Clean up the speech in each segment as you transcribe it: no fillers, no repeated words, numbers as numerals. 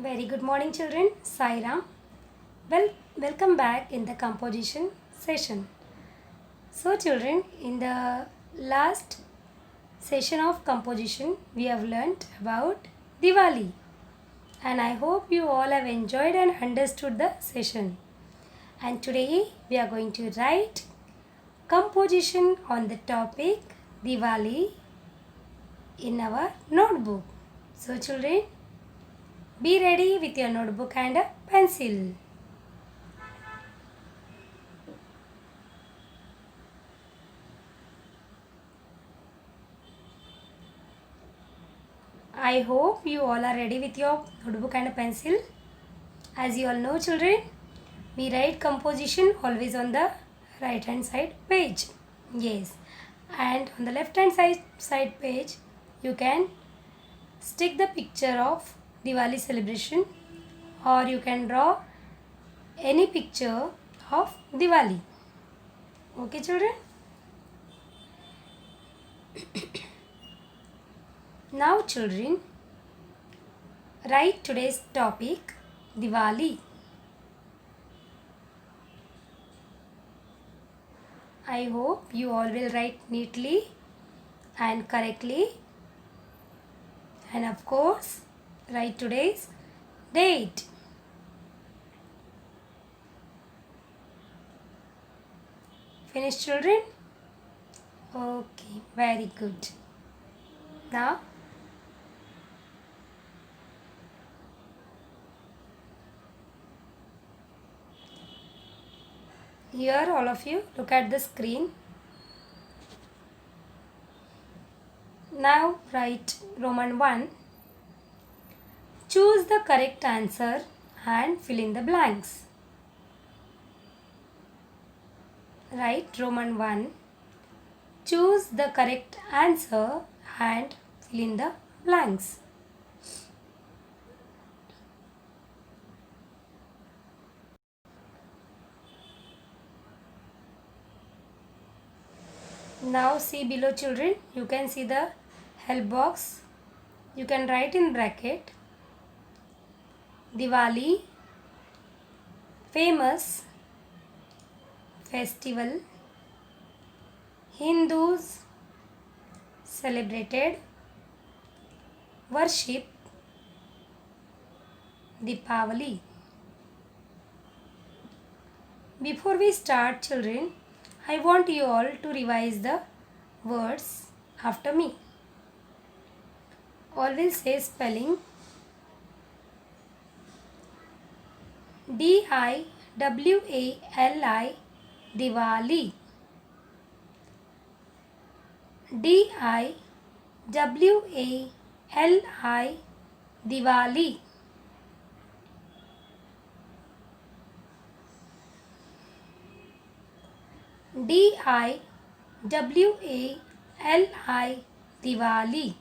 Very good morning, children. Sairam. Well, welcome back in the composition session. So, children, in the last session of composition, we have learnt about Diwali, and I hope you all have enjoyed and understood the session. And today, we are going to write composition on the topic Diwali in our notebook. So, children, be ready with your notebook and a pencil. I hope you all are ready with your notebook and a pencil. As you all know, children, we write composition always on the right hand side page. Yes, and on the left hand side page, you can stick the picture of Diwali celebration, or you can draw any picture of Diwali. Okay, children? Now, children, write today's topic Diwali. I hope you all will write neatly and correctly, and of course write today's date. Finished, children? Okay, very good. Now here all of you look at the screen. Now write Roman 1. Choose the correct answer and fill in the blanks. Write Roman 1. Choose the correct answer and fill in the blanks. Now see below, children, you can see the help box. You can write in bracket Diwali, famous festival, Hindus celebrated, worship, Deepavali. Before we start, children, I want you all to revise the words after me. All will say spelling Diwali, Diwali. Diwali, Diwali. Diwali, Diwali.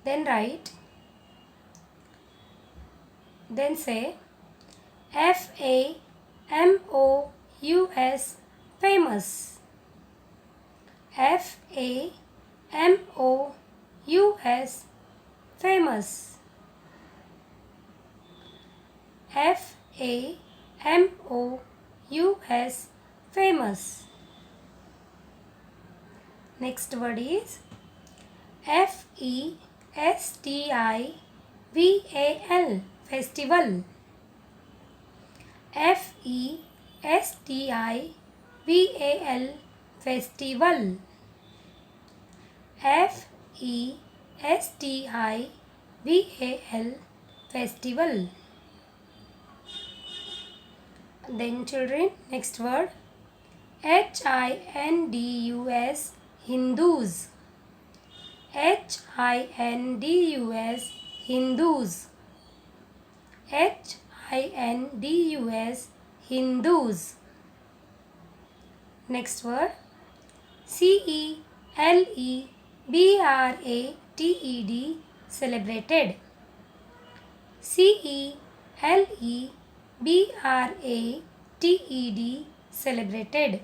Then write. Then say famous, famous. famous, famous. famous, famous. Next word is festival, festival. festival, festival. festival, festival. Then, children, next word Hindus, Hindus. Hindus, Hindus. Hindus, Hindus. Next word celebrated, celebrated. celebrated, celebrated. celebrated,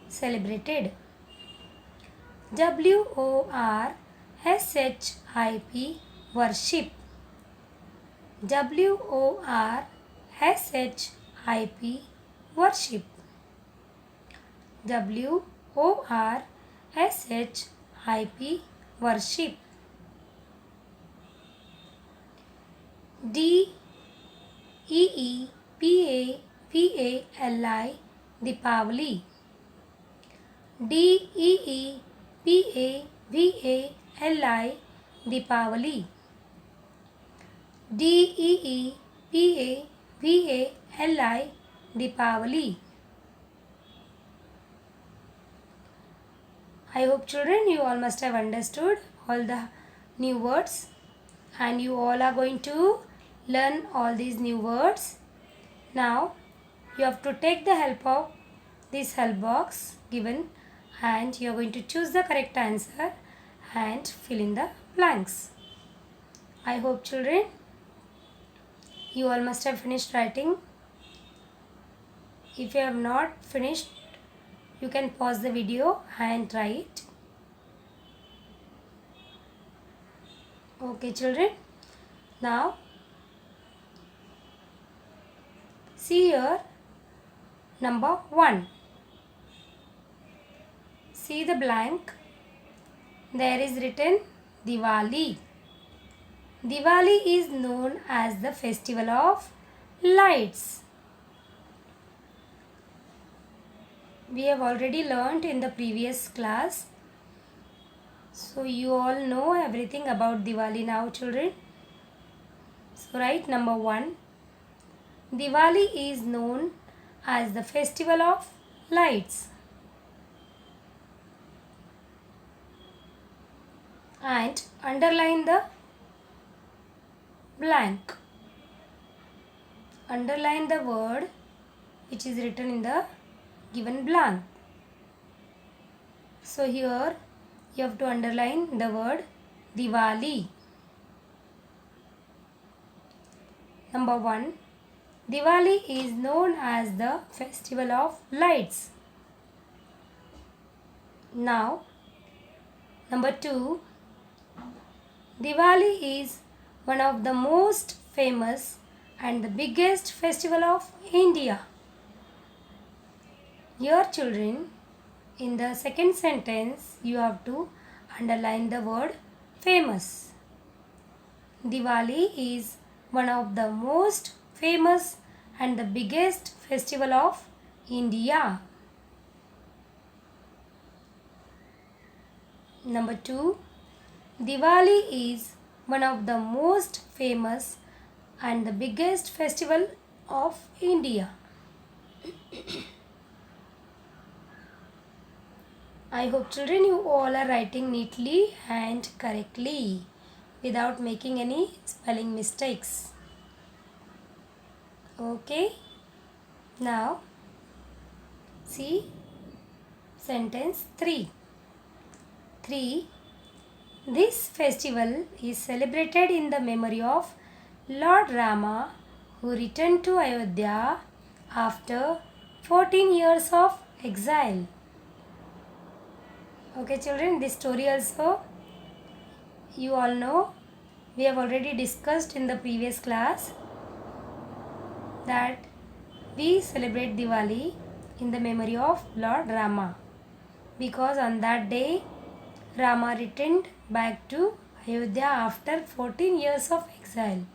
celebrated. WORSHIP, worship. WORSHIP, worship. WORSHIP, worship. DEEPAVALI, Deepavali. DEEPAVALI, Deepavali. DEEPAVALI, Deepavali. I hope children you all must have understood all the new words, and you all are going to learn all these new words. Now you have to take the help of this help box given, and you are going to choose the correct answer and fill in the blanks. I hope children you all must have finished writing. If you have not finished, you can pause the video and write. Okay children, now see here number 1. See the blank. There is written Diwali. Diwali is known as the festival of lights. We have already learnt in the previous class. So you all know everything about Diwali now children. So write number 1. Diwali is known as the festival of lights. And underline the blank. Underline the word which is written in the given blank. So here you have to underline the word Diwali. Number 1. Diwali is known as the festival of lights. Now, number 2. Diwali is one of the most famous and the biggest festival of India. Here children, in the second sentence, you have to underline the word famous. Diwali is one of the most famous and the biggest festival of India. Number 2. Diwali is one of the most famous and the biggest festival of India. I hope children you all are writing neatly and correctly without making any spelling mistakes. Okay. Now see sentence 3. 3. This festival is celebrated in the memory of Lord Rama, who returned to Ayodhya after 14 years of exile. Okay children, this story also you all know. We have already discussed in the previous class that we celebrate Diwali in the memory of Lord Rama, because on that day Rama returned back to Ayodhya after 14 years of exile.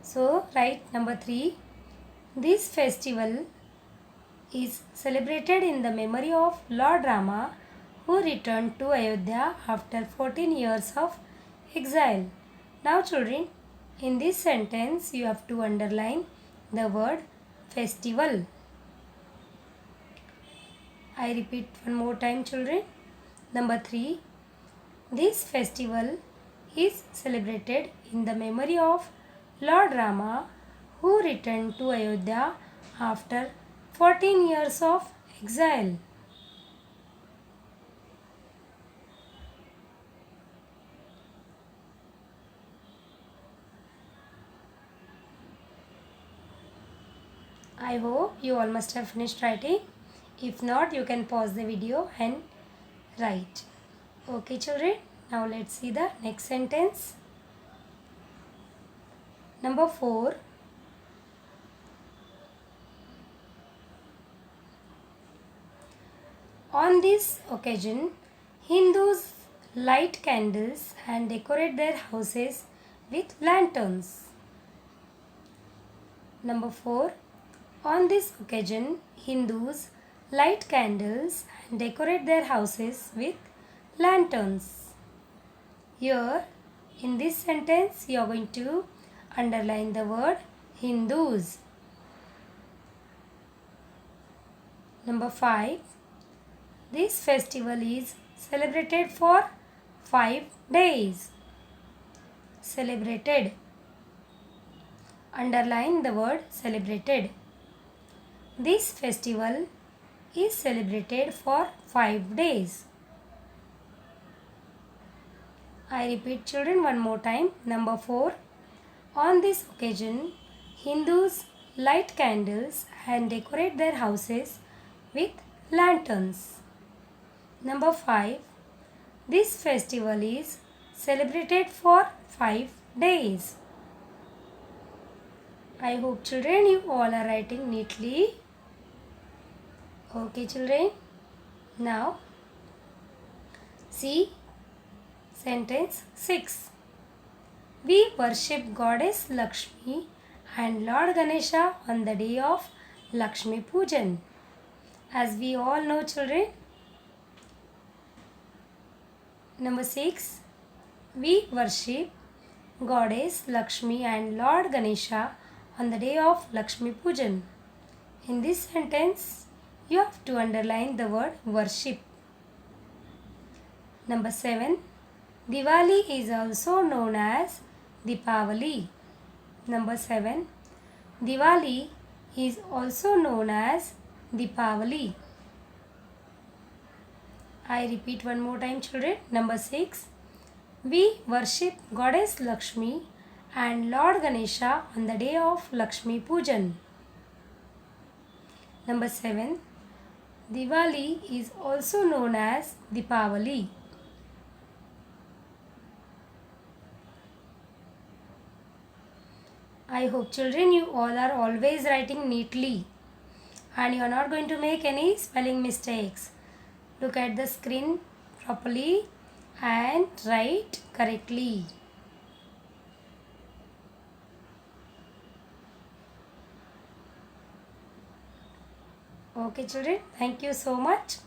So write number 3. This festival is celebrated in the memory of Lord Rama, who returned to Ayodhya after 14 years of exile. Now children, in this sentence you have to underline the word festival. I repeat one more time children. Number 3. This festival is celebrated in the memory of Lord Rama, who returned to Ayodhya after 14 years of exile. I hope you all must have finished writing. If not, you can pause the video and Right. Okay, children. Now let's see the next sentence. Number 4. On this occasion, Hindus light candles and decorate their houses with lanterns. Number 4. On this occasion, Hindus light candles and decorate their houses with lanterns. Here, in this sentence, you are going to underline the word Hindus. Number 5. This festival is celebrated for 5 days. Celebrated. Underline the word celebrated. This festival is celebrated for 5 days. I repeat, children, one more time. Number 4. On this occasion, Hindus light candles and decorate their houses with lanterns. Number 5. This festival is celebrated for 5 days. I hope, children, you all are writing neatly. Okay, children. Now, see sentence 6. We worship Goddess Lakshmi and Lord Ganesha on the day of Lakshmi Pujan. As we all know, children. Number 6. We worship Goddess Lakshmi and Lord Ganesha on the day of Lakshmi Pujan. In this sentence, you have to underline the word worship. Number 7. Diwali is also known as Deepavali. Number 7. Diwali is also known as Deepavali. I repeat one more time, children. Number 6. We worship Goddess Lakshmi and Lord Ganesha on the day of Lakshmi Pujan. Number 7. Diwali is also known as Deepavali. I hope, children, you all are always writing neatly and you are not going to make any spelling mistakes. Look at the screen properly and write correctly. Okay, children, thank you so much.